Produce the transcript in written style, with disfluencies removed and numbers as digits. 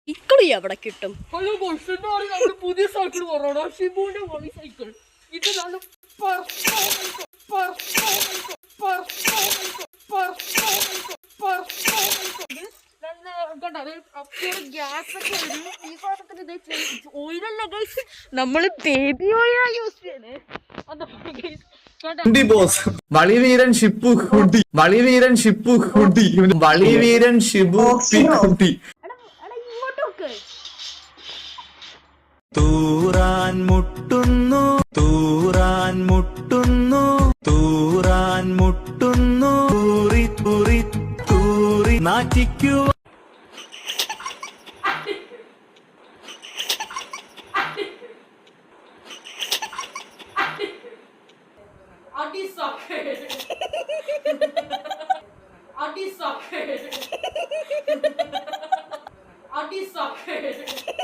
Cycle എവിടെ കിട്ടും? പുതിയ സൈക്കിൾ പറയണോ? ഷിബുവിന്റെ മണി സൈക്കിൾ. ഇത് നല്ല നമ്മള് ബേബി ഓയിലാണ് യൂസ് ചെയ്യണേ. വളീവീരൻ ഷിപ്പു കുട്ടി, വളീവീരൻ ഷിപ്പു കുട്ടി, വളീവീരൻ ഷിബു കുട്ടി. തൂറാൻ മുട്ടുന്നു, തൂറാൻ മുട്ടുന്നു, തൂറാൻ മുട്ടുന്നു, തൂറി തൂറി തൂറി നാറ്റിക്കു. Adi socket.